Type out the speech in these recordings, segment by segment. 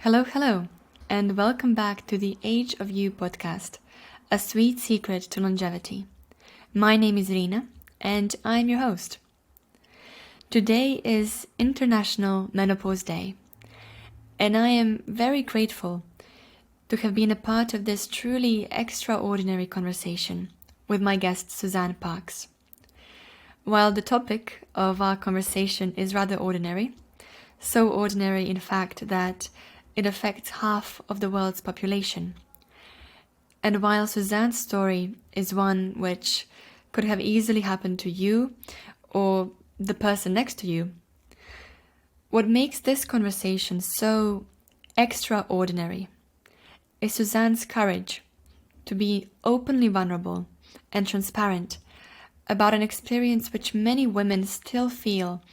Hello, and welcome back to the Age of You podcast, a sweet secret to longevity. My name is Rina, and I'm your host. Today is International Menopause Day, and I am very grateful to have been a part of this truly extraordinary conversation with my guest Suzanne Parkes. While the topic of our conversation is rather ordinary, so ordinary in fact that it affects half of the world's population. And while Suzanne's story is one which could have easily happened to you or the person next to you, what makes this conversation so extraordinary is Suzanne's courage to be openly vulnerable and transparent about an experience which many women still feel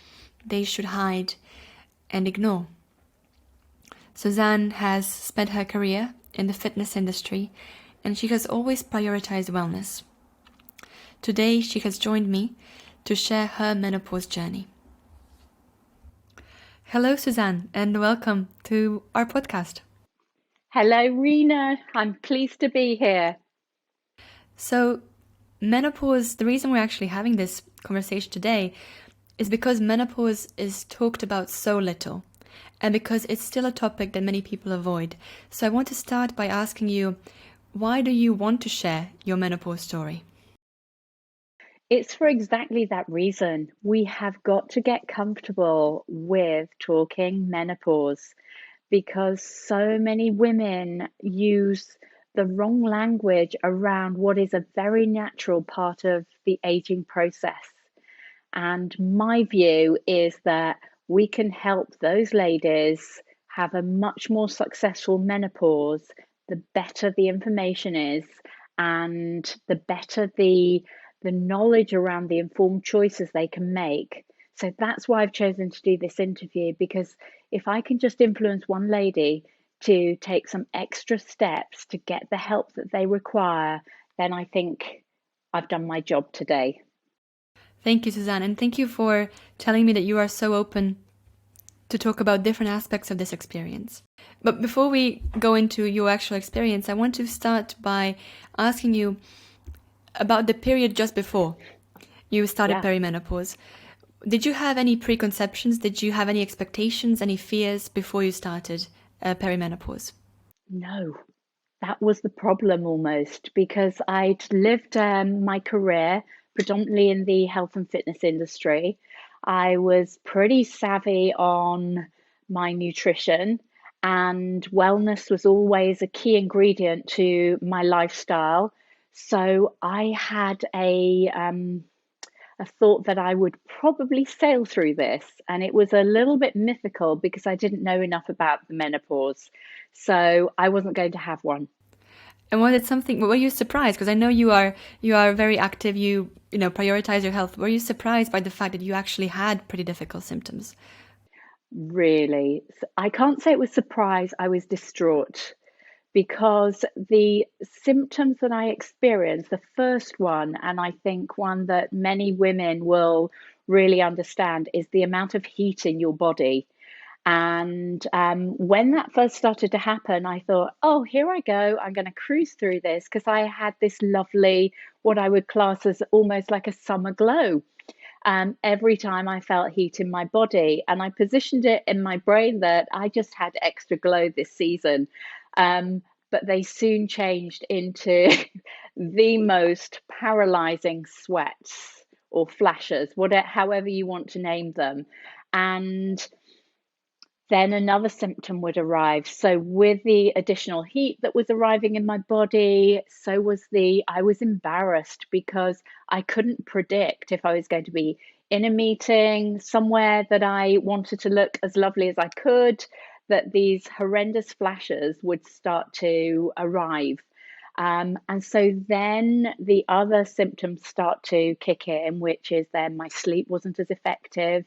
they should hide and ignore. Suzanne has spent her career in the fitness industry, and she has always prioritized wellness. Today, she has joined me to share her menopause journey. Hello, Suzanne, and welcome to our podcast. Hello, Rina. I'm pleased to be here. So, menopause, the reason we're actually having this conversation today is because menopause is talked about so little, and because it's still a topic that many people avoid. So I want to start by asking you, why do you want to share your menopause story? It's for exactly that reason. We have got to get comfortable with talking menopause because so many women use the wrong language around what is a very natural part of the aging process. And my view is that we can help those ladies have a much more successful menopause the better the information is and the better the knowledge around the informed choices they can make. So that's why I've chosen to do this interview, because if I can just influence one lady to take some extra steps to get the help that they require, then I think I've done my job today. Thank you, Suzanne, and thank you for telling me that you are so open to talk about different aspects of this experience. But before we go into your actual experience, I want to start by asking you about the period just before you started perimenopause. Did you have any preconceptions? Did you have any expectations, any fears before you started perimenopause? No, that was the problem almost, because I'd lived my career predominantly in the health and fitness industry. I was pretty savvy on my nutrition, and wellness was always a key ingredient to my lifestyle. So I had a thought that I would probably sail through this. And it was a little bit mythical because I didn't know enough about the menopause. So I wasn't going to have one. And was it something, were you surprised? Because I know you are very active, you prioritize your health. Were you surprised by the fact that you actually had pretty difficult symptoms? Really, I can't say it was surprise. I was distraught because the symptoms that I experienced, the first one, and I think one that many women will really understand, is the amount of heat in your body. And when that first started to happen, I thought, oh, here I go. I'm going to cruise through this, because I had this lovely, what I would class as almost like a summer glow. Every time I felt heat in my body, and I positioned it in my brain that I just had extra glow this season. But they soon changed into the most paralyzing sweats or flashes, whatever, however you want to name them. And then another symptom would arrive. So with the additional heat that was arriving in my body, I was embarrassed because I couldn't predict if I was going to be in a meeting somewhere that I wanted to look as lovely as I could, that these horrendous flashes would start to arrive. And so then the other symptoms start to kick in, which is then my sleep wasn't as effective.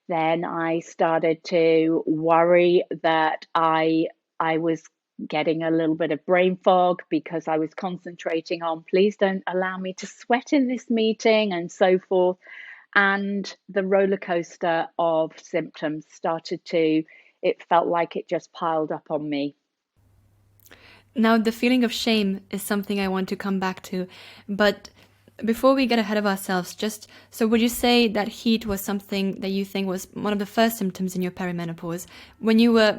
Then I started to worry that I was getting a little bit of brain fog because I was concentrating on, please don't allow me to sweat in this meeting, and so forth. And the roller coaster of symptoms started to it felt like it just piled up on me. Now, the feeling of shame is something I want to come back to, but before we get ahead of ourselves, just so would you say that heat was something that you think was one of the first symptoms in your perimenopause?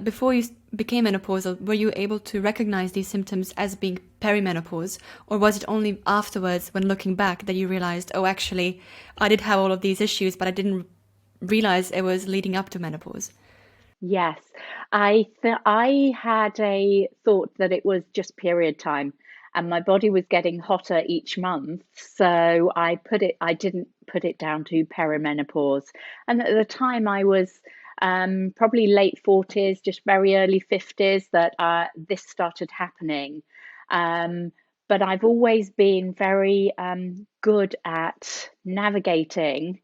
Before you became menopausal, were you able to recognize these symptoms as being perimenopause, or was it only afterwards, when looking back, that you realized, oh, actually, I did have all of these issues, but I didn't realize it was leading up to menopause? Yes, I had a thought that it was just period time, and my body was getting hotter each month, so I didn't put it down to perimenopause. And at the time, I was probably late 40s, just very early 50s that this started happening. Um, but I've always been very good at navigating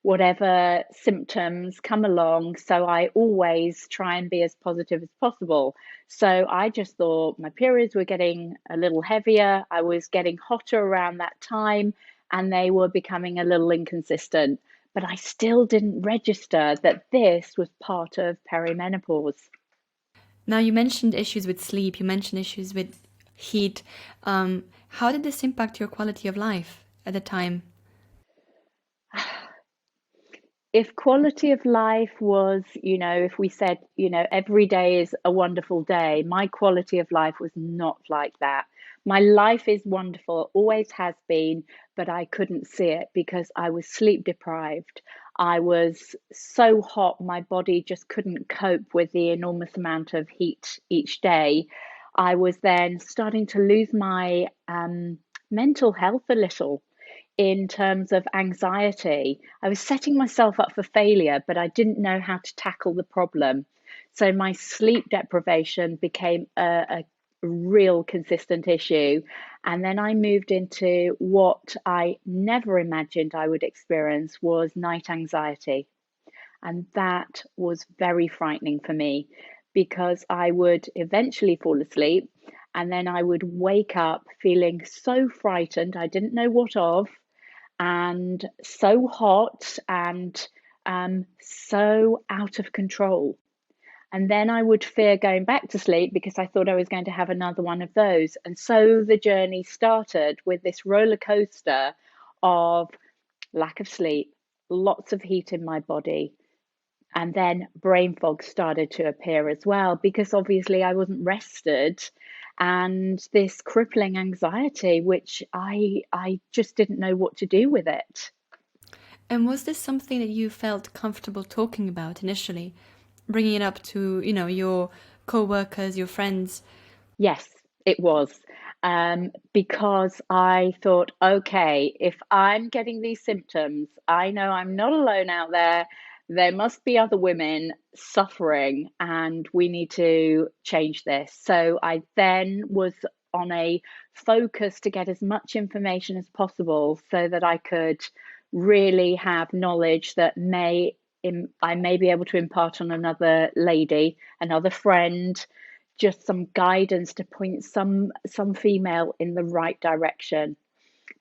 whatever symptoms come along. So I always try and be as positive as possible. So I just thought my periods were getting a little heavier. I was getting hotter around that time and they were becoming a little inconsistent. But I still didn't register that this was part of perimenopause. Now, you mentioned issues with sleep, you mentioned issues with heat. How did this impact your quality of life at the time? If quality of life was, if we said, every day is a wonderful day, my quality of life was not like that. My life is wonderful, always has been, but I couldn't see it because I was sleep deprived. I was so hot, my body just couldn't cope with the enormous amount of heat each day. I was then starting to lose my mental health a little in terms of anxiety. I was setting myself up for failure, but I didn't know how to tackle the problem. So my sleep deprivation became a real consistent issue. And then I moved into what I never imagined I would experience was night anxiety. And that was very frightening for me because I would eventually fall asleep and then I would wake up feeling so frightened, I didn't know what of, and so hot and so out of control. And then I would fear going back to sleep because I thought I was going to have another one of those. And so the journey started with this roller coaster of lack of sleep, lots of heat in my body. And then brain fog started to appear as well because obviously I wasn't rested and this crippling anxiety, which I just didn't know what to do with it. And was this something that you felt comfortable talking about initially, bringing it up to, your co-workers, your friends? Yes, it was. Because I thought, okay, if I'm getting these symptoms, I know I'm not alone out there. There must be other women suffering, and we need to change this. So I then was on a focus to get as much information as possible so that I could really have knowledge that I may be able to impart on another lady, another friend, just some guidance to point some female in the right direction.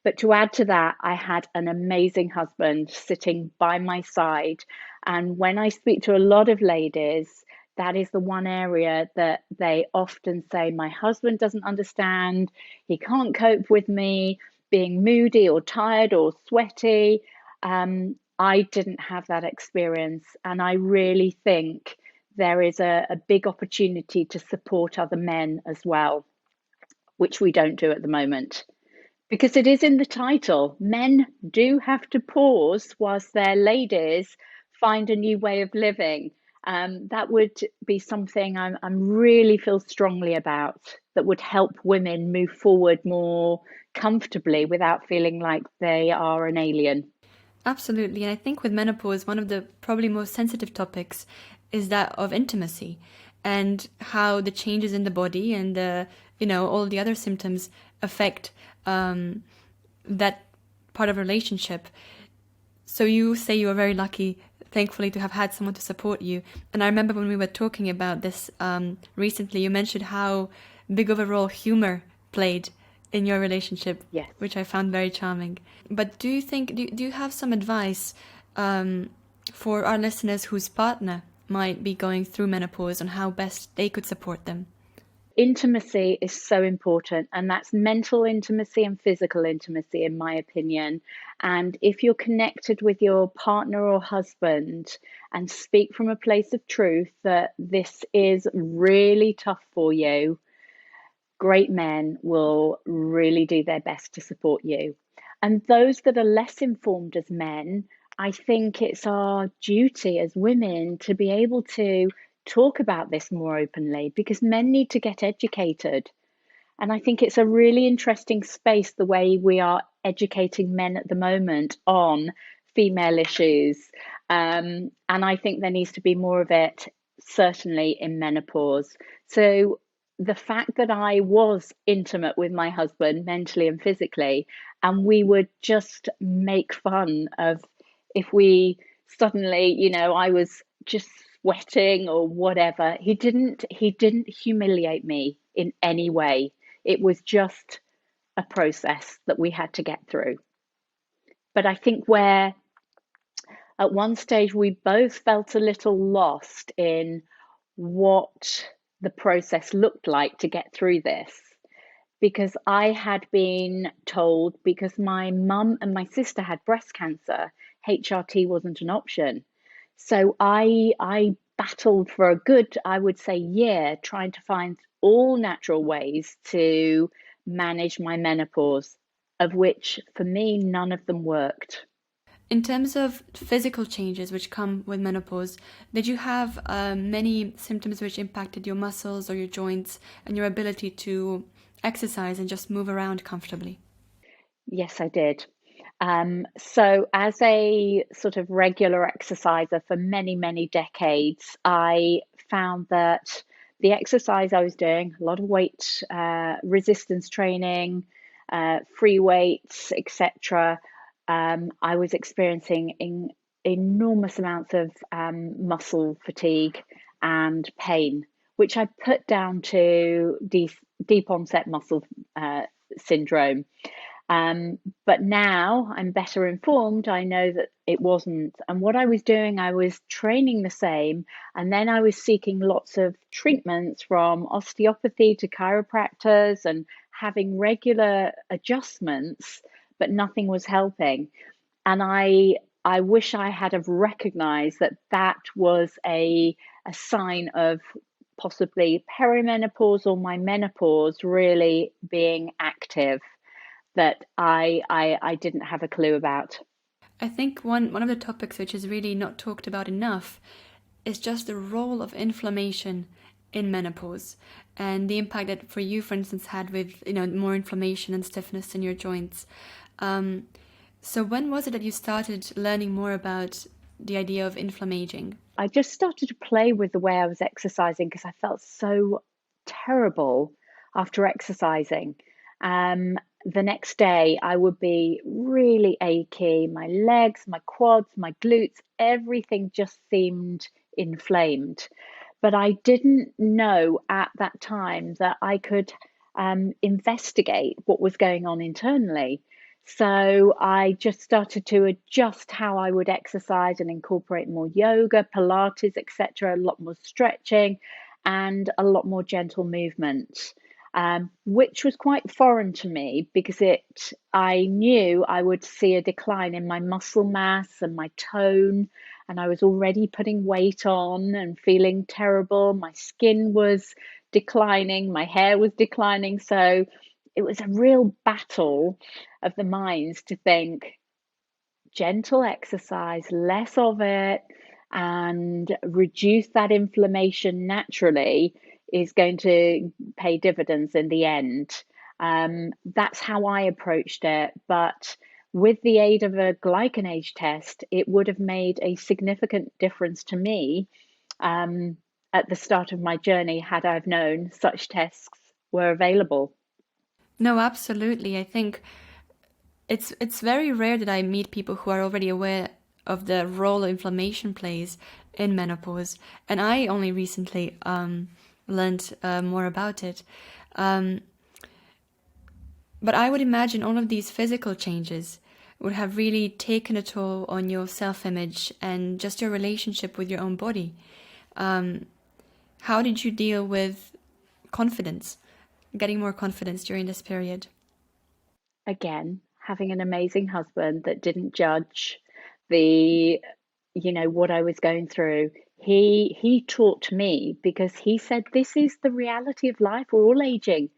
But to add to that, I had an amazing husband sitting by my side. And when I speak to a lot of ladies, that is the one area that they often say, my husband doesn't understand, he can't cope with me being moody or tired or sweaty. I didn't have that experience. And I really think there is a big opportunity to support other men as well, which we don't do at the moment. Because it is in the title, men do have to pause whilst their ladies find a new way of living. That would be something I'm really feel strongly about that would help women move forward more comfortably without feeling like they are an alien. Absolutely. And I think with menopause, one of the probably most sensitive topics is that of intimacy and how the changes in the body and all the other symptoms affect that part of a relationship. So you say you were very lucky, thankfully, to have had someone to support you. And I remember when we were talking about this recently, you mentioned how big of a role humor played in your relationship, Yes. which I found very charming. But do you have some advice for our listeners whose partner might be going through menopause on how best they could support them? Intimacy is so important, and that's mental intimacy and physical intimacy, in my opinion. And if you're connected with your partner or husband and speak from a place of truth that this is really tough for you, great men will really do their best to support you. And those that are less informed as men, I think it's our duty as women to be able to talk about this more openly, because men need to get educated. And I think it's a really interesting space, the way we are educating men at the moment on female issues. And I think there needs to be more of it, certainly in menopause. So the fact that I was intimate with my husband mentally and physically, and we would just make fun of if we suddenly, I was just sweating or whatever. He didn't humiliate me in any way. It was just a process that we had to get through. But I think where at one stage we both felt a little lost in what the process looked like to get through this, because I had been told, because my mum and my sister had breast cancer, HRT wasn't an option. So I battled for a good, I would say, year, trying to find all natural ways to manage my menopause, of which for me none of them worked. In terms of physical changes which come with menopause, did you have many symptoms which impacted your muscles or your joints and your ability to exercise and just move around comfortably? Yes, I did. So, as a sort of regular exerciser for many, many decades, I found that the exercise I was doing, a lot of weight resistance training, free weights, etc., I was experiencing enormous amounts of muscle fatigue and pain, which I put down to deep onset muscle syndrome. But now I'm better informed. I know that it wasn't. And what I was doing, I was training the same. And then I was seeking lots of treatments, from osteopathy to chiropractors, and having regular adjustments, but nothing was helping. And I wish I had have recognized that that was a sign of possibly perimenopause or my menopause really being active, that I didn't have a clue about. I think one of the topics which is really not talked about enough is just the role of inflammation in menopause and the impact that for you, for instance, had with more inflammation and stiffness in your joints. So when was it that you started learning more about the idea of inflammaging? I just started to play with the way I was exercising, because I felt so terrible after exercising. The next day I would be really achy, my legs, my quads, my glutes, everything just seemed inflamed. But I didn't know at that time that I could investigate what was going on internally. So I just started to adjust how I would exercise and incorporate more yoga, Pilates, etc., a lot more stretching and a lot more gentle movement, which was quite foreign to me, because I knew I would see a decline in my muscle mass and my tone, and I was already putting weight on and feeling terrible. My skin was declining, my hair was declining. So it was a real battle of the minds to think gentle exercise, less of it, and reduce that inflammation naturally is going to pay dividends in the end. That's how I approached it. But with the aid of a GlycanAge test, it would have made a significant difference to me at the start of my journey, had I've known such tests were available. No, absolutely. I think it's very rare that I meet people who are already aware of the role inflammation plays in menopause, and I only recently learned more about it. Um, but I would imagine all of these physical changes would have really taken a toll on your self-image and just your relationship with your own body. How did you deal with confidence, getting more confidence during this period? Again, having an amazing husband that didn't judge the, what I was going through. He taught me, because he said this is the reality of life. We're all aging,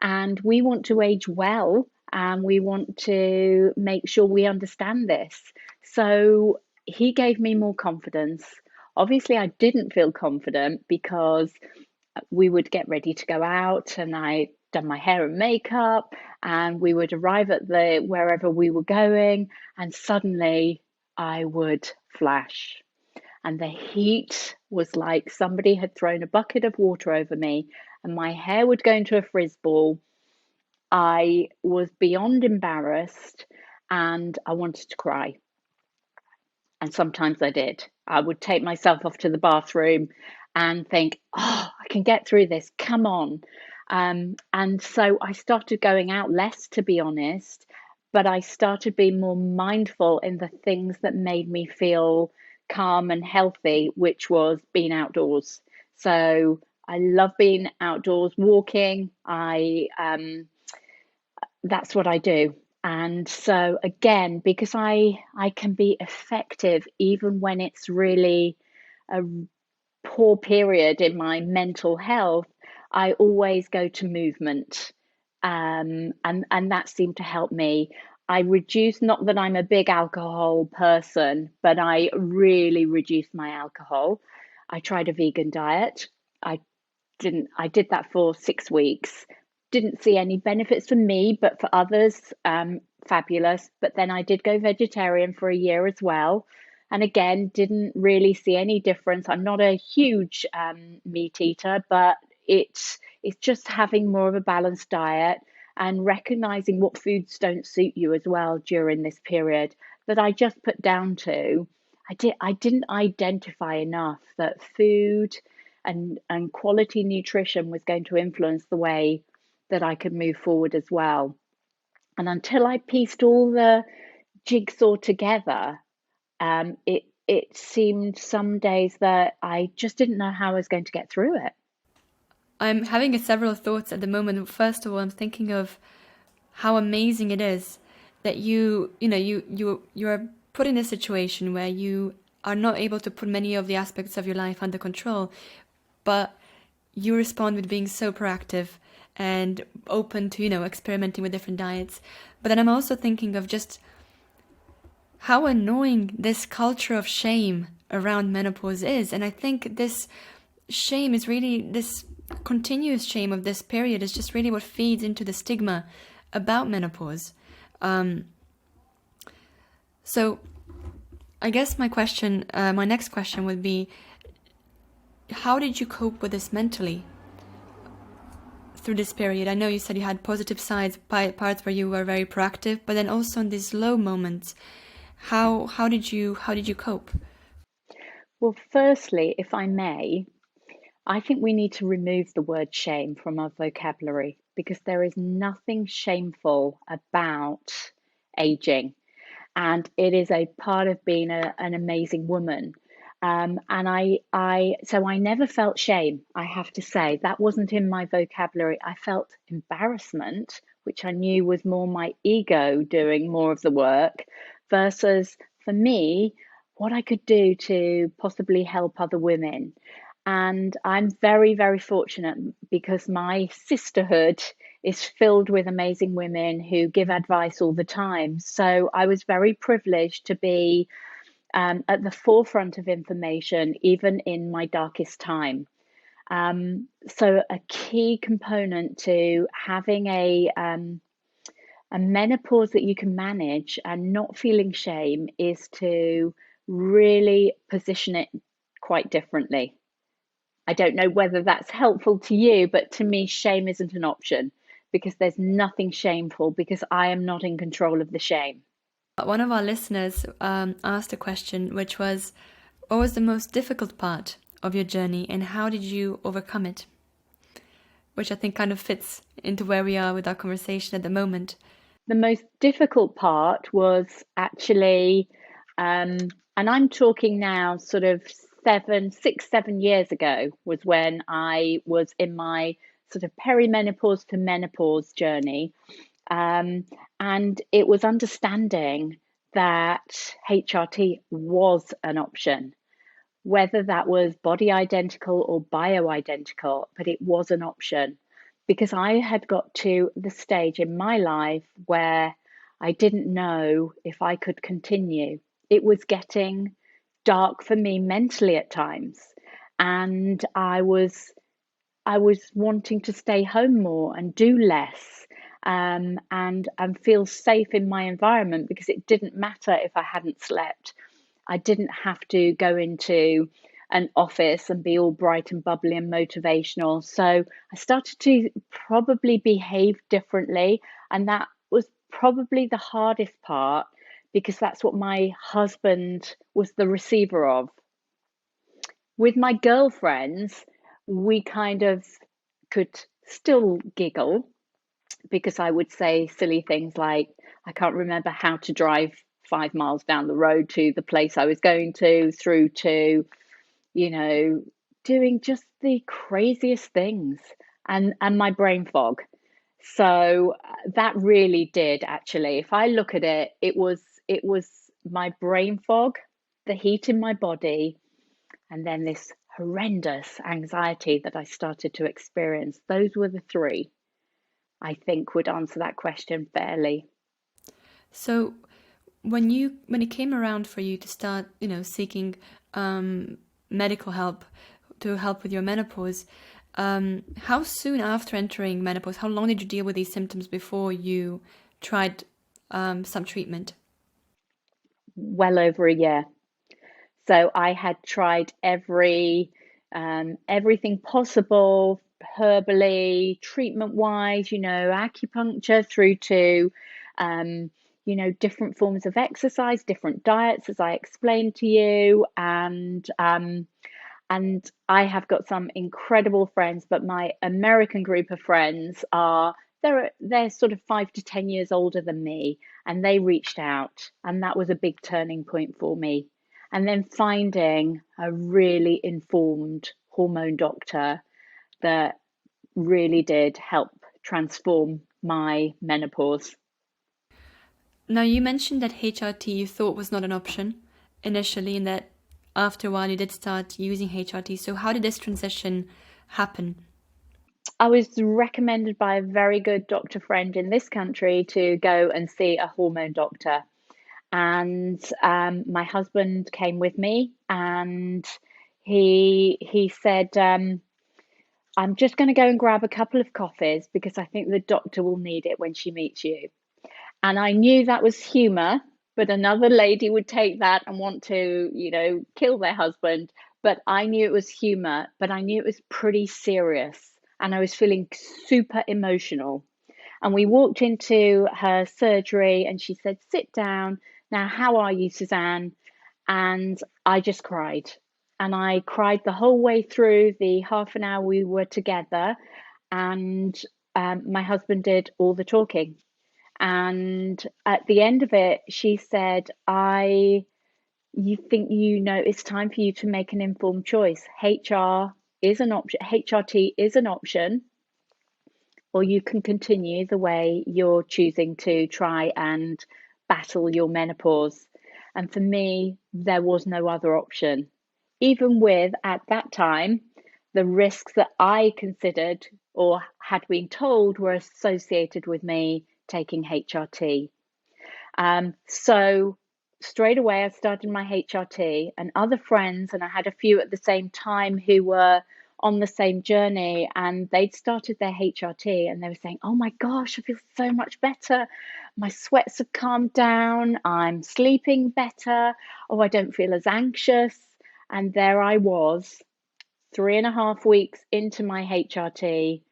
and we want to age well, and we want to make sure we understand this. So he gave me more confidence. Obviously, I didn't feel confident because we would get ready to go out, and I done my hair and makeup, and we would arrive at the wherever we were going, and suddenly I would flash, and the heat was like somebody had thrown a bucket of water over me, and my hair would go into a frizz ball. I was beyond embarrassed, and I wanted to cry. And sometimes I did. I would take myself off to the bathroom and think, oh, I can get through this. Come on. And so I started going out less, to be honest, but I started being more mindful in the things that made me feel calm and healthy, which was being outdoors. So I love being outdoors, walking. That's what I do. And so again, because I can be effective even when it's really a poor period in my mental health, I always go to movement. And that seemed to help me. I reduced, not that I'm a big alcohol person, but I really reduced my alcohol. I tried a vegan diet. I I did that for 6 weeks. Didn't see any benefits for me, but for others, fabulous. But then I did go vegetarian for a year as well. And again, didn't really see any difference. I'm not a huge meat eater, but it's just having more of a balanced diet and recognizing what foods don't suit you as well during this period, that I just put down to I didn't identify enough that food and quality nutrition was going to influence the way that I could move forward as well. And until I pieced all the jigsaw together, it seemed some days that I just didn't know how I was going to get through it. I'm having several thoughts at the moment. First of all, I'm thinking of how amazing it is that you're put in a situation where you are not able to put many of the aspects of your life under control, but you respond with being so proactive and open to, experimenting with different diets. But then I'm also thinking of just how annoying this culture of shame around menopause is. And I think this shame is really, this continuous shame of this period is just really what feeds into the stigma about menopause. So I guess my next question would be, how did you cope with this mentally through this period? I know you said you had positive sides, parts where you were very proactive, but then also in these low moments, how did you cope? Well, firstly, if I may, I think we need to remove the word shame from our vocabulary, because there is nothing shameful about aging, and it is a part of being an amazing woman. And so I never felt shame. I have to say that wasn't in my vocabulary. I felt embarrassment, which I knew was more my ego doing more of the work, versus for me, what I could do to possibly help other women. And I'm very, very fortunate because my sisterhood is filled with amazing women who give advice all the time. So I was very privileged to be at the forefront of information, even in my darkest time. So a key component to having a menopause that you can manage and not feeling shame is to really position it quite differently. I don't know whether that's helpful to you, but to me, shame isn't an option, because there's nothing shameful, because I am not in control of the shame. One of our listeners asked a question, which was, what was the most difficult part of your journey and how did you overcome it? Which I think kind of fits into where we are with our conversation at the moment. The most difficult part was actually, and I'm talking now sort of 7 years ago was when I was in my sort of perimenopause to menopause journey. And it was understanding that HRT was an option, whether that was body identical or bioidentical, but it was an option because I had got to the stage in my life where I didn't know if I could continue. It was getting dark for me mentally at times, and I was wanting to stay home more and do less, and feel safe in my environment because it didn't matter if I hadn't slept. I didn't have to go into an office and be all bright and bubbly and motivational. So I started to probably behave differently, and that was probably the hardest part because that's what my husband was the receiver of. With my girlfriends, we kind of could still giggle because I would say silly things like, I can't remember how to drive 5 miles down the road to the place I was going to, through to, you know, doing just the craziest things, and my brain fog. So that really did actually, if I look at it, it was my brain fog, the heat in my body, and then this horrendous anxiety that I started to experience. Those were the three I think would answer that question fairly. So when it came around for you to start, seeking medical help to help with your menopause, how soon after entering menopause, how long did you deal with these symptoms before you tried some treatment? Well over a year. So I had tried everything possible, herbally, treatment wise, acupuncture through to different forms of exercise, different diets, as I explained to you, and I have got some incredible friends, but my American group of friends are they're sort of 5 to 10 years older than me, and they reached out, and that was a big turning point for me. And then finding a really informed hormone doctor that really did help transform my menopause. Now, you mentioned that HRT you thought was not an option initially, and that after a while you did start using HRT. So, how did this transition happen? I was recommended by a very good doctor friend in this country to go and see a hormone doctor. And my husband came with me, and he said, "I'm just going to go and grab a couple of coffees because I think the doctor will need it when she meets you." And I knew that was humour, but another lady would take that and want to, kill their husband. But I knew it was humour, but I knew it was pretty serious, and I was feeling super emotional. And we walked into her surgery and she said, "Sit down. Now, how are you, Suzanne?" And I just cried. And I cried the whole way through the half an hour we were together. And my husband did all the talking. And at the end of it, she said, you think it's time for you to make an informed choice. HR is an option. HRT is an option, or you can continue the way you're choosing to try and battle your menopause. And for me, there was no other option. Even with, at that time, the risks that I considered or had been told were associated with me taking HRT. So straight away, I started my HRT, and other friends, and I had a few at the same time who were on the same journey, and they'd started their HRT, and they were saying, "Oh my gosh, I feel so much better. My sweats have calmed down. I'm sleeping better. Oh, I don't feel as anxious." And there I was, 3.5 weeks into my HRT,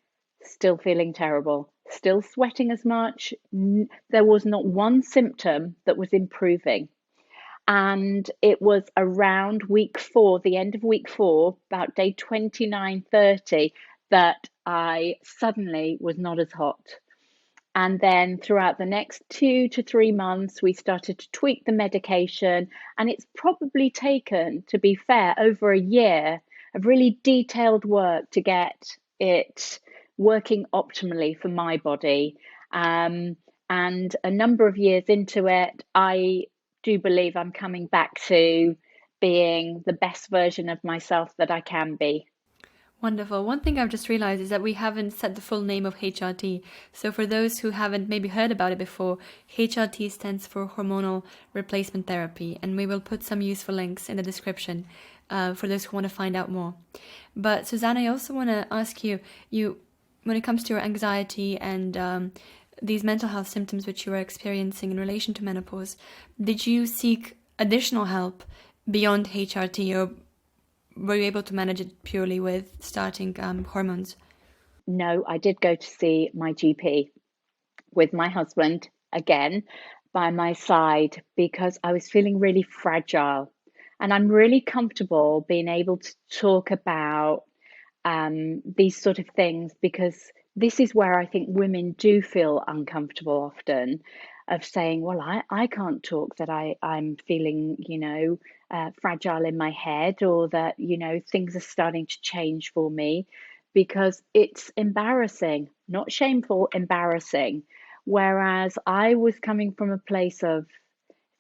still feeling terrible, still sweating as much. There was not one symptom that was improving. And it was around week 4, the end of week 4, about day 29, 30, that I suddenly was not as hot. And then throughout the next 2 to 3 months, we started to tweak the medication. And it's probably taken, to be fair, over a year of really detailed work to get it working optimally for my body. And a number of years into it, I do believe I'm coming back to being the best version of myself that I can be. Wonderful. One thing I've just realized is that we haven't said the full name of HRT. So for those who haven't maybe heard about it before, HRT stands for hormonal replacement therapy, and we will put some useful links in the description for those who want to find out more. But Suzanne, I also want to ask you, when it comes to your anxiety and these mental health symptoms which you are experiencing in relation to menopause, did you seek additional help beyond HRT, or were you able to manage it purely with starting hormones? No, I did go to see my GP with my husband again by my side because I was feeling really fragile. And I'm really comfortable being able to talk about these sort of things because this is where I think women do feel uncomfortable often of saying, well, I can't talk that I'm feeling, fragile in my head, or that, things are starting to change for me, because it's embarrassing, not shameful, embarrassing. Whereas I was coming from a place of,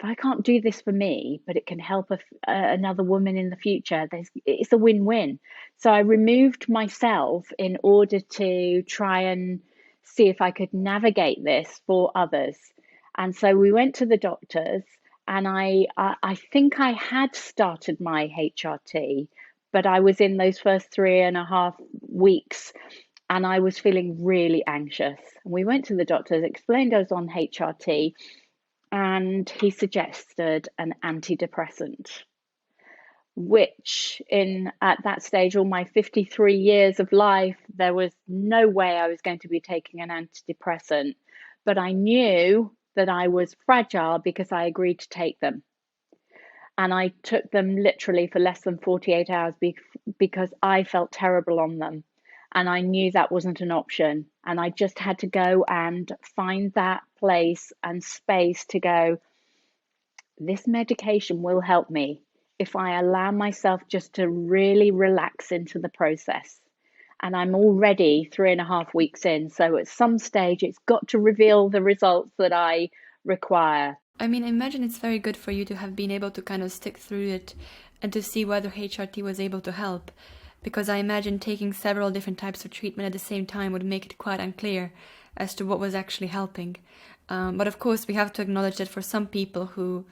if I can't do this for me, but it can help another woman in the future, it's a win-win. So I removed myself in order to try and see if I could navigate this for others. And so we went to the doctors, and I think I had started my HRT, but I was in those first 3.5 weeks, and I was feeling really anxious. And we went to the doctors, explained I was on HRT, and he suggested an antidepressant, which in at that stage, all my 53 years of life, there was no way I was going to be taking an antidepressant. But I knew that I was fragile because I agreed to take them. And I took them literally for less than 48 hours because I felt terrible on them. And I knew that wasn't an option. And I just had to go and find that place and space to go, this medication will help me if I allow myself just to really relax into the process. And I'm already 3.5 weeks in. So at some stage, it's got to reveal the results that I require. I mean, I imagine it's very good for you to have been able to kind of stick through it and to see whether HRT was able to help. Because I imagine taking several different types of treatment at the same time would make it quite unclear as to what was actually helping. But of course, we have to acknowledge that for some people who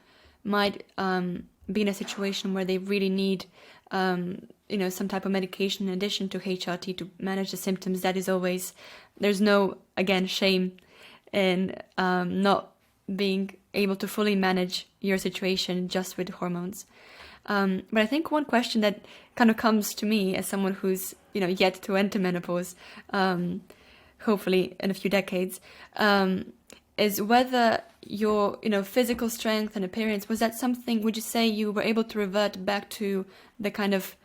might be in a situation where they really need, some type of medication in addition to HRT to manage the symptoms, that is always, there's no, again, shame in not being able to fully manage your situation just with hormones. But I think one question that kind of comes to me as someone who's, yet to enter menopause, hopefully in a few decades, is whether your, physical strength and appearance, was that something, would you say you were able to revert back to the kind of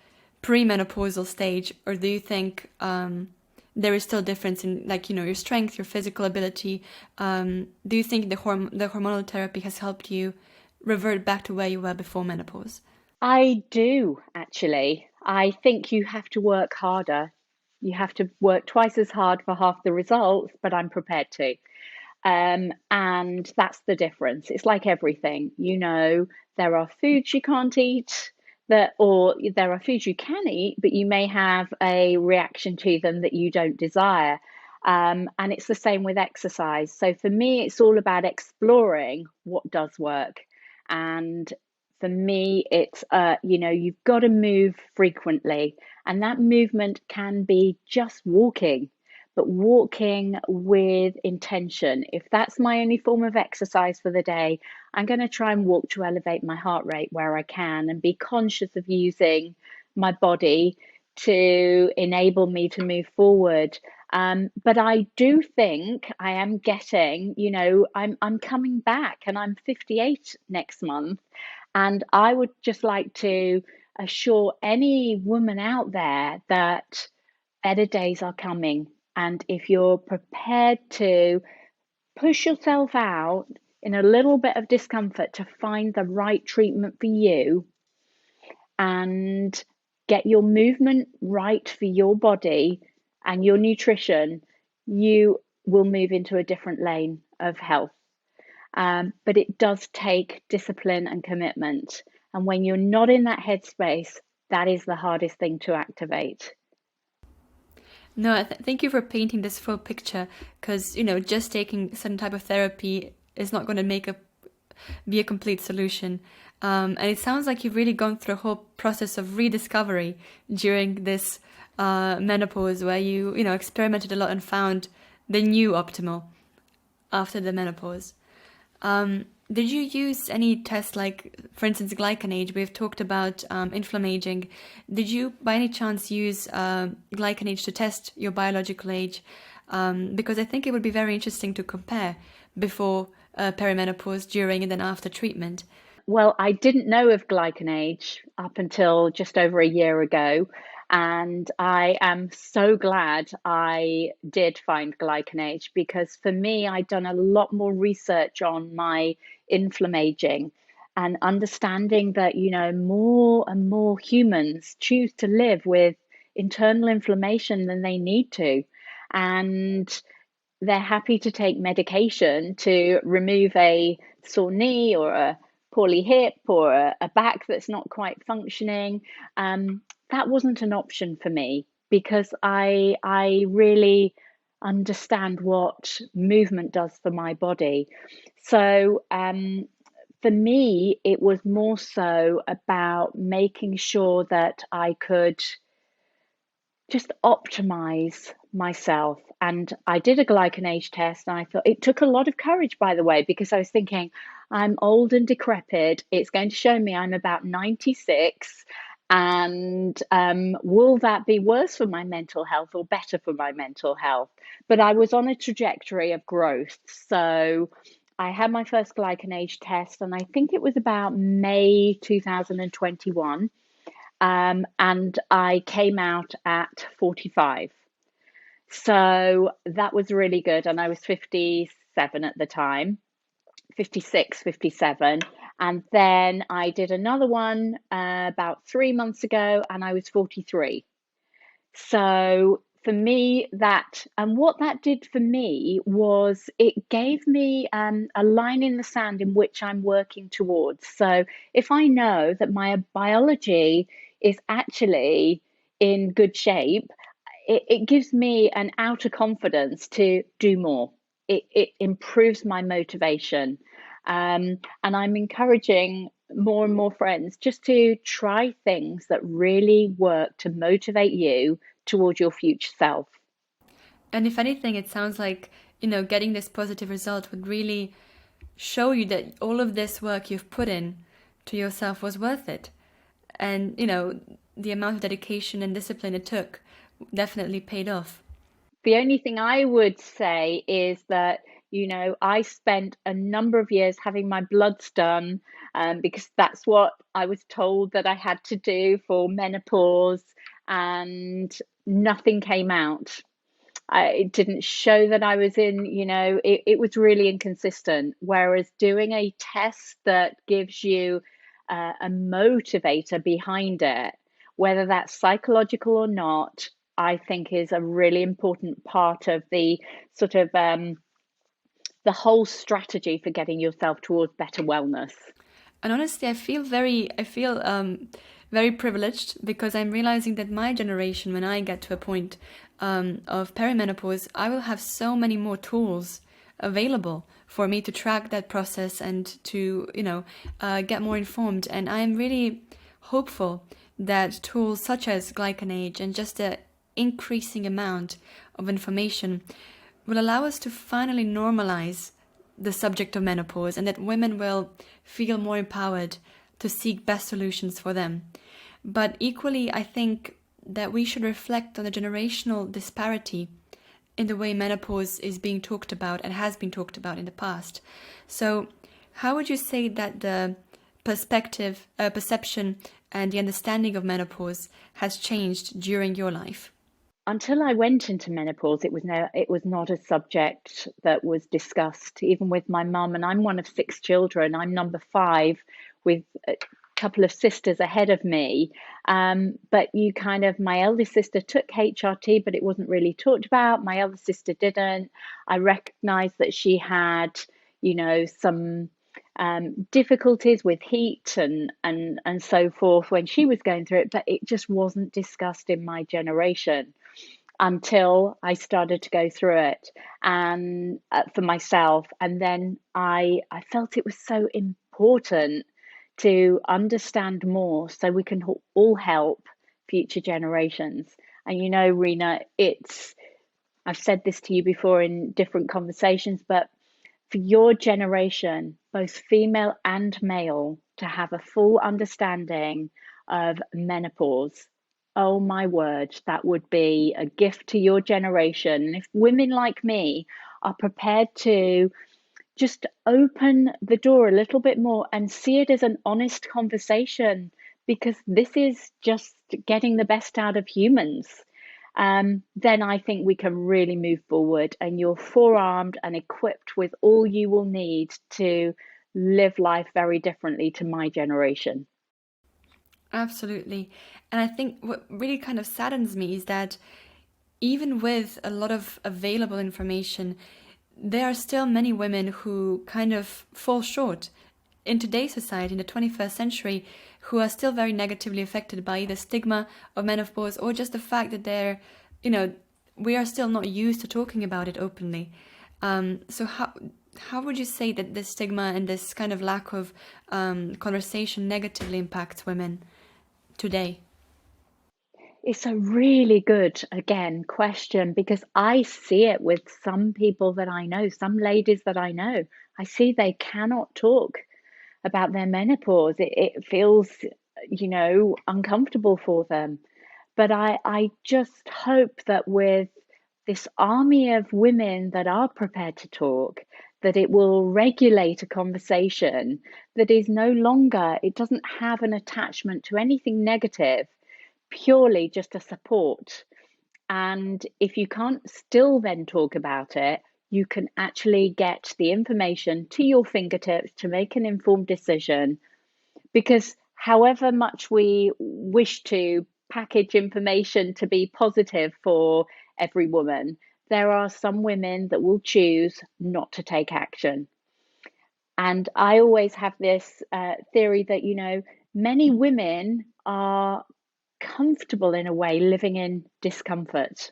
premenopausal stage, or do you think there is still a difference in, your strength, your physical ability? Do you think the hormonal therapy has helped you revert back to where you were before menopause? I do, actually. I think you have to work harder. You have to work twice as hard for half the results, but I'm prepared to. And that's the difference. It's like everything, there are foods you can't eat, or there are foods you can eat, but you may have a reaction to them that you don't desire. And it's the same with exercise. So for me, it's all about exploring what does work. And for me, it's, you've got to move frequently. And that movement can be just walking, but walking with intention. If that's my only form of exercise for the day, I'm going to try and walk to elevate my heart rate where I can and be conscious of using my body to enable me to move forward. But I do think I am getting, I'm coming back, and I'm 58 next month. And I would just like to assure any woman out there that better days are coming. And if you're prepared to push yourself out in a little bit of discomfort to find the right treatment for you and get your movement right for your body and your nutrition, you will move into a different lane of health. But it does take discipline and commitment. And when you're not in that headspace, that is the hardest thing to activate. No, thank you for painting this full picture, because just taking some type of therapy is not going to be a complete solution. And it sounds like you've really gone through a whole process of rediscovery during this menopause, where you experimented a lot and found the new optimal after the menopause. Did you use any tests, like, for instance, GlycanAge? We've talked about inflammaging. Did you, by any chance, use GlycanAge to test your biological age? Because I think it would be very interesting to compare before perimenopause, during, and then after treatment. Well, I didn't know of GlycanAge up until just over a year ago. And I am so glad I did find GlycanAge, because for me, I'd done a lot more research on my inflammaging and understanding that, more and more humans choose to live with internal inflammation than they need to. And they're happy to take medication to remove a sore knee or a poorly hip or a back that's not quite functioning. That wasn't an option for me, because I really understand what movement does for my body. So for me, it was more so about making sure that I could just optimize myself. And I did a GlycanAge test, and I thought it took a lot of courage, by the way, because I was thinking, I'm old and decrepit. It's going to show me I'm about 96. And will that be worse for my mental health or better for my mental health? But I was on a trajectory of growth. So I had my first GlycanAge test, and I think it was about May 2021. And I came out at 45. So that was really good. And I was 57 at the time, 56, 57. And then I did another one about 3 months ago, and I was 43. So for me, and what that did for me was it gave me a line in the sand in which I'm working towards. So if I know that my biology is actually in good shape, it gives me an outer confidence to do more. It improves my motivation. And I'm encouraging more and more friends just to try things that really work to motivate you towards your future self. And if anything, it sounds like, getting this positive result would really show you that all of this work you've put in to yourself was worth it. And, the amount of dedication and discipline it took definitely paid off. The only thing I would say is that, I spent a number of years having my bloods done, because that's what I was told that I had to do for menopause, and nothing came out. It didn't show that I was it was really inconsistent. Whereas doing a test that gives you a motivator behind it, whether that's psychological or not, I think is a really important part of the sort of the whole strategy for getting yourself towards better wellness. And honestly, I feel very privileged, because I'm realizing that my generation, when I get to a point of perimenopause, I will have so many more tools available for me to track that process and to, get more informed. And I'm really hopeful that tools such as GlycanAge and just the increasing amount of information will allow us to finally normalize the subject of menopause, and that women will feel more empowered to seek best solutions for them. But equally, I think that we should reflect on the generational disparity in the way menopause is being talked about and has been talked about in the past. So, how would you say that the perception, and the understanding of menopause has changed during your life? until I went into menopause, it was not a subject that was discussed, even with my mum. And I'm one of six children. I'm number five, with a couple of sisters ahead of me. But my eldest sister took HRT, but it wasn't really talked about. My other sister didn't. I recognized that she had, some difficulties with heat and so forth when she was going through it, but it just wasn't discussed in my generation until I started to go through it and for myself. And then I felt it was so important to understand more so we can all help future generations. And Rena, I've said this to you before in different conversations, but for your generation, both female and male, to have a full understanding of menopause. Oh my word, that would be a gift to your generation. And if women like me are prepared to just open the door a little bit more and see it as an honest conversation, because this is just getting the best out of humans, then I think we can really move forward, and you're forearmed and equipped with all you will need to live life very differently to my generation. Absolutely. And I think what really kind of saddens me is that even with a lot of available information, there are still many women who kind of fall short in today's society, in the 21st century, who are still very negatively affected by the stigma of menopause, or just the fact that we are still not used to talking about it openly. So how would you say that this stigma and this kind of lack of conversation negatively impacts women today? It's a really good, again, question, because I see it with some people that I know, some ladies that I know. I see they cannot talk about their menopause. It feels, uncomfortable for them. But I just hope that with this army of women that are prepared to talk, that it will regulate a conversation that is no longer, it doesn't have an attachment to anything negative, purely just a support. And if you can't still then talk about it, you can actually get the information to your fingertips to make an informed decision. Because however much we wish to package information to be positive for every woman, there are some women that will choose not to take action. And I always have this theory that, many women are comfortable in a way living in discomfort.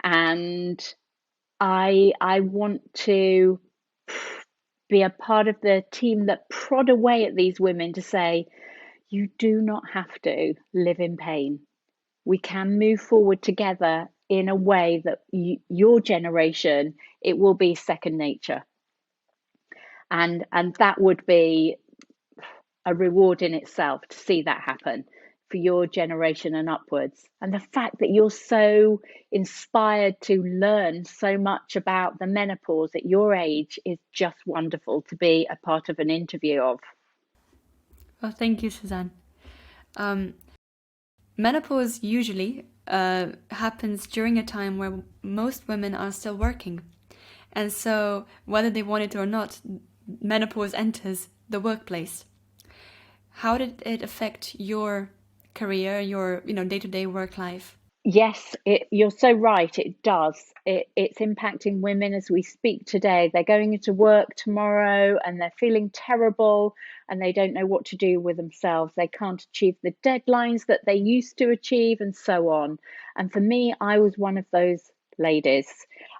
And I want to be a part of the team that prod away at these women to say, you do not have to live in pain. We can move forward together in a way that your generation, it will be second nature. And that would be a reward in itself to see that happen for your generation and upwards. And the fact that you're so inspired to learn so much about the menopause at your age is just wonderful to be a part of an interview of. Well, thank you, Suzanne. Um, Menopause usually happens during a time where most women are still working. And so, whether they want it or not, menopause enters the workplace. How did it affect your career, your day-to-day work life? Yes, you're so right. It does. It's impacting women as we speak today. They're going into work tomorrow and they're feeling terrible and they don't know what to do with themselves. They can't achieve the deadlines that they used to achieve and so on. And for me, I was one of those ladies.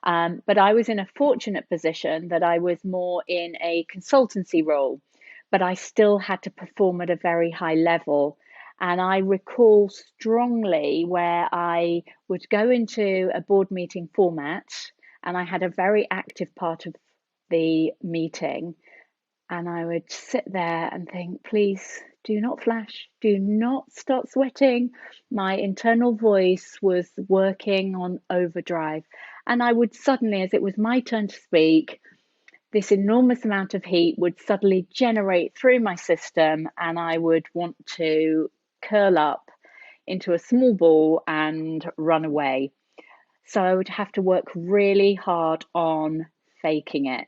But I was in a fortunate position that I was more in a consultancy role, but I still had to perform at a very high level. And I recall strongly where I would go into a board meeting format and I had a very active part of the meeting. And I would sit there and think, please do not flash, do not start sweating. My internal voice was working on overdrive. And I would suddenly, as it was my turn to speak, this enormous amount of heat would suddenly generate through my system, and I would want to curl up into a small ball and run away. So I would have to work really hard on faking it.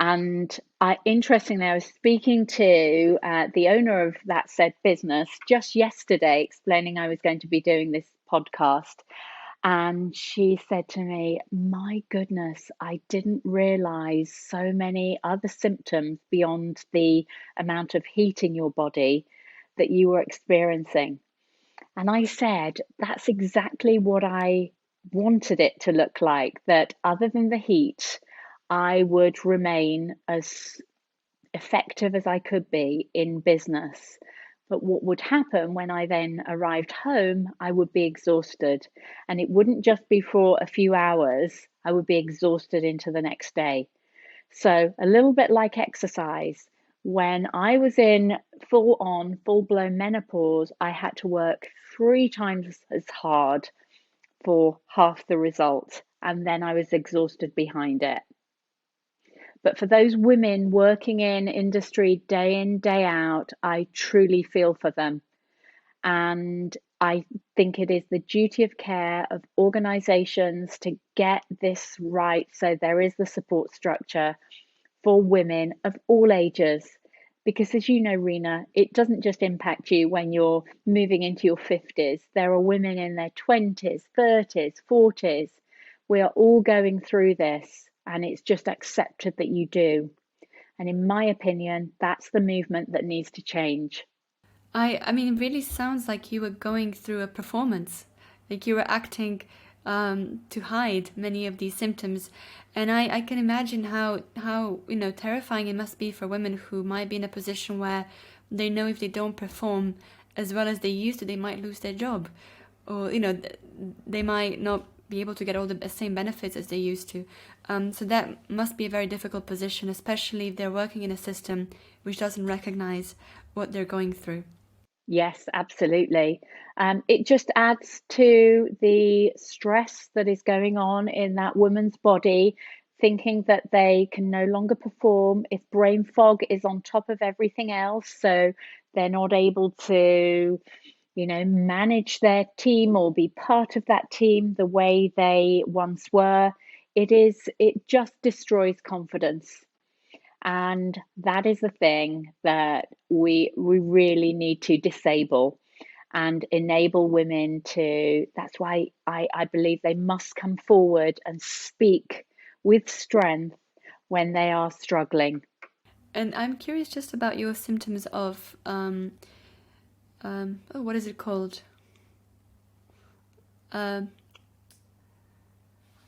And interestingly, I was speaking to the owner of that said business just yesterday, explaining I was going to be doing this podcast. And she said to me, "My goodness, I didn't realize so many other symptoms beyond the amount of heat in your body that you were experiencing." And I said, "That's exactly what I wanted it to look like, that other than the heat, I would remain as effective as I could be in business. But what would happen when I then arrived home, I would be exhausted. And it wouldn't just be for a few hours, I would be exhausted into the next day." So, a little bit like exercise. When I was in full on, full blown menopause, I had to work 3 times as hard for half the result. And then I was exhausted behind it. But for those women working in industry day in, day out, I truly feel for them. And I think it is the duty of care of organizations to get this right so there is the support structure for women of all ages. Because as you know, Rena, it doesn't just impact you when you're moving into your 50s. There are women in their 20s, 30s, 40s. We are all going through this, and it's just accepted that you do. And in my opinion, that's the movement that needs to change. I mean, it really sounds like you were going through a performance, like you were acting to hide many of these symptoms. And I can imagine how, terrifying it must be for women who might be in a position where they know if they don't perform as well as they used to, they might lose their job. Or, they might not be able to get all the same benefits as they used to. So that must be a very difficult position, especially if they're working in a system which doesn't recognize what they're going through. Yes, absolutely. It just adds to the stress that is going on in that woman's body, thinking that they can no longer perform if brain fog is on top of everything else. So they're not able to, manage their team or be part of that team the way they once were. It just destroys confidence. And that is the thing that we really need to disable and enable women to. That's why I believe they must come forward and speak with strength when they are struggling. And I'm curious just about your symptoms of what is it called? Uh,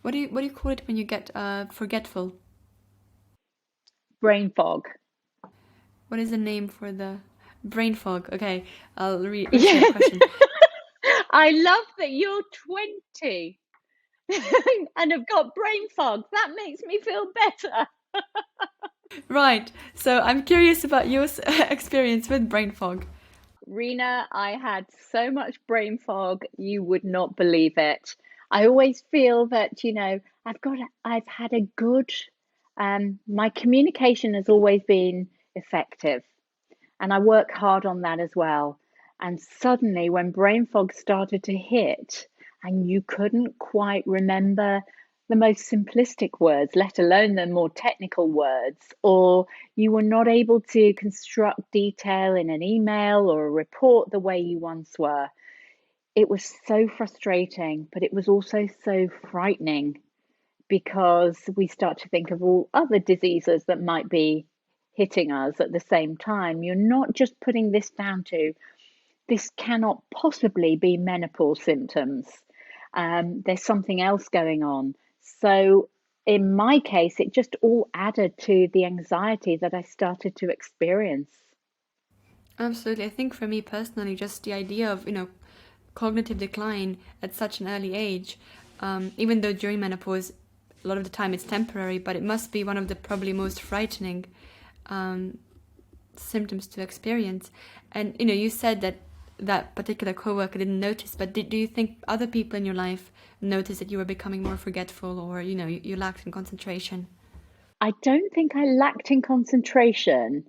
what do you call it when you get forgetful? Brain fog. What is the name for the brain fog? Okay, I'll rephrase Yeah. the question. I love that you're 20 and have got brain fog. That makes me feel better. Right. So I'm curious about your experience with brain fog. Rena, I had so much brain fog, you would not believe it. I always feel that, I've had a good, my communication has always been effective, and I work hard on that as well. And suddenly, when brain fog started to hit, and you couldn't quite remember the most simplistic words, let alone the more technical words, or you were not able to construct detail in an email or a report the way you once were. It was so frustrating, but it was also so frightening because we start to think of all other diseases that might be hitting us at the same time. You're not just putting this down to this cannot possibly be menopause symptoms. There's something else going on. So, in my case, it just all added to the anxiety that I started to experience. Absolutely. I think for me personally, just the idea of, cognitive decline at such an early age, even though during menopause, a lot of the time it's temporary, but it must be one of the probably most frightening um, symptoms to experience. And, you said that that particular coworker didn't notice, but do you think other people in your life noticed that you were becoming more forgetful or, you lacked in concentration? I don't think I lacked in concentration.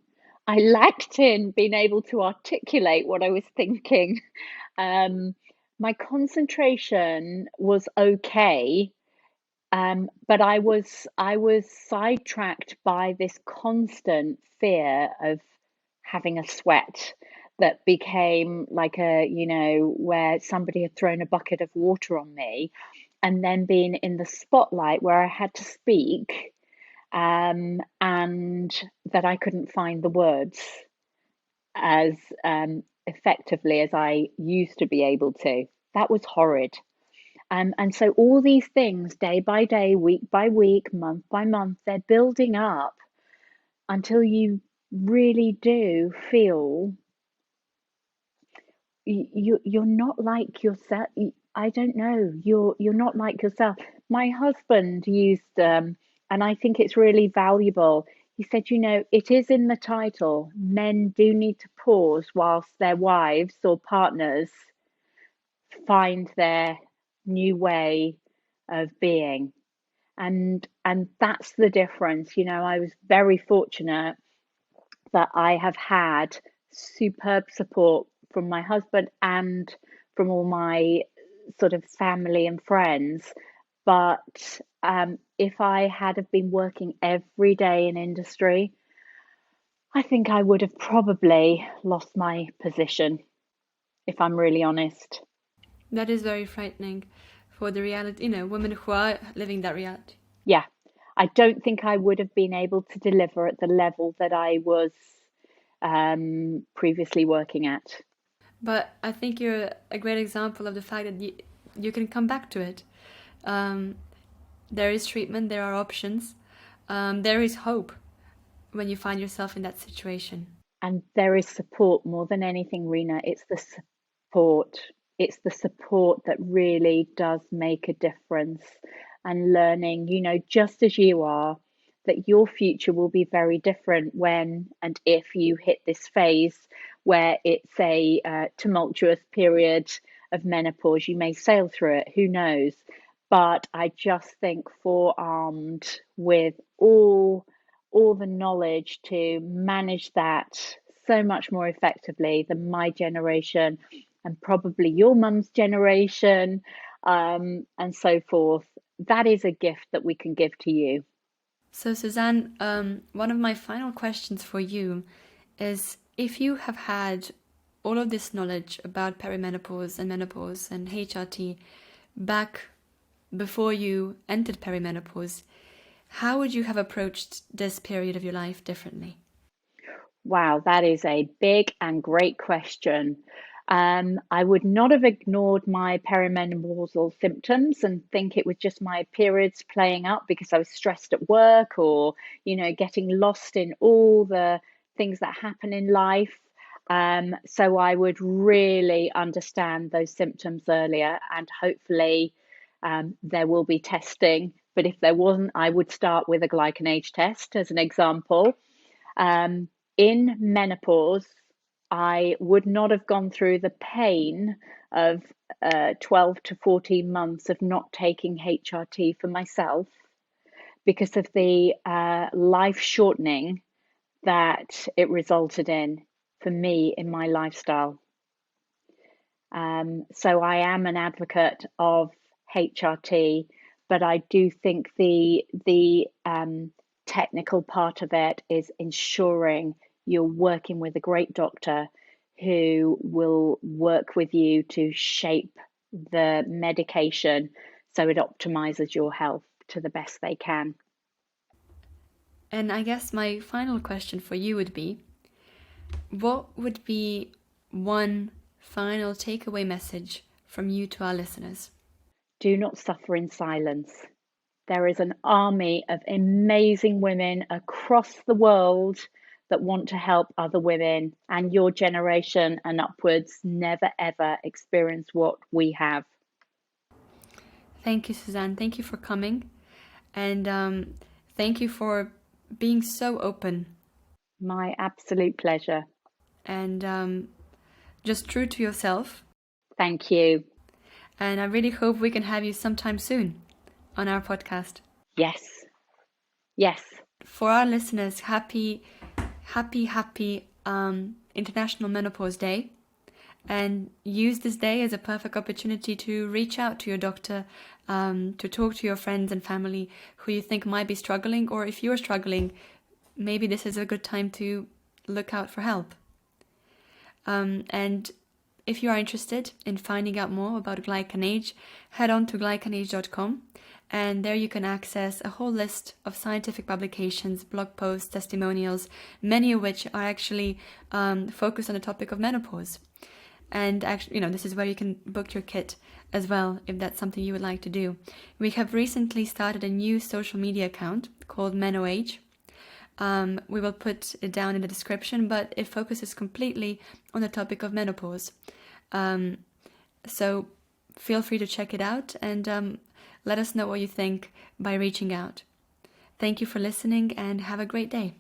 I lacked in being able to articulate what I was thinking. My concentration was okay, but I was sidetracked by this constant fear of having a sweat that became like where somebody had thrown a bucket of water on me, and then being in the spotlight where I had to speak, and that I couldn't find the words as effectively as I used to be able to. That was horrid. And so all these things, day by day, week by week, month by month, they're building up until you really do feel you're not like yourself. I don't know. You're not like yourself. My husband used, and I think it's really valuable. He said, it is in the title. Men do need to pause whilst their wives or partners find their new way of being. And that's the difference. I was very fortunate that I have had superb support from my husband and from all my sort of family and friends. But if I had have been working every day in industry, I think I would have probably lost my position, if I'm really honest. That is very frightening for the reality, women who are living that reality. Yeah, I don't think I would have been able to deliver at the level that I was previously working at. But I think you're a great example of the fact that you can come back to it. Um, there is treatment, there are options, there is hope when you find yourself in that situation. And there is support more than anything, Rena. It's the support. It's the support that really does make a difference. And learning, just as you are, that your future will be very different when and if you hit this phase where it's a tumultuous period of menopause. You may sail through it, who knows? But I just think forearmed with all the knowledge to manage that so much more effectively than my generation and probably your mum's generation, and so forth. That is a gift that we can give to you. So, Suzanne, one of my final questions for you is if you have had all of this knowledge about perimenopause and menopause and HRT back before you entered perimenopause, how would you have approached this period of your life differently? Wow, that is a big and great question. I would not have ignored my perimenopausal symptoms and think it was just my periods playing up because I was stressed at work or, getting lost in all the things that happen in life. So I would really understand those symptoms earlier, and hopefully there will be testing. But if there wasn't, I would start with a GlycanAge test as an example. Um, in menopause, I would not have gone through the pain of 12 to 14 months of not taking HRT for myself because of the life shortening that it resulted in for me in my lifestyle. So I am an advocate of HRT, but I do think the technical part of it is ensuring you're working with a great doctor who will work with you to shape the medication so it optimizes your health to the best they can. And I guess my final question for you would be, what would be one final takeaway message from you to our listeners? Do not suffer in silence. There is an army of amazing women across the world that want to help other women, and your generation and upwards never ever experience what we have. Thank you, Suzanne. Thank you for coming. And thank you for being so open My absolute pleasure. and just true to yourself. Thank you. And I really hope we can have you sometime soon on our podcast. Yes. Yes. For our listeners, happy International Menopause Day. And use this day as a perfect opportunity to reach out to your doctor, to talk to your friends and family who you think might be struggling, or if you're struggling, maybe this is a good time to look out for help. And if you are interested in finding out more about GlycanAge, head on to glycanage.com, and there you can access a whole list of scientific publications, blog posts, testimonials, many of which are actually focused on the topic of menopause. And actually, this is where you can book your kit as well, if that's something you would like to do. We have recently started a new social media account called MenoAge. We will put it down in the description, but it focuses completely on the topic of menopause. So feel free to check it out and let us know what you think by reaching out. Thank you for listening and have a great day.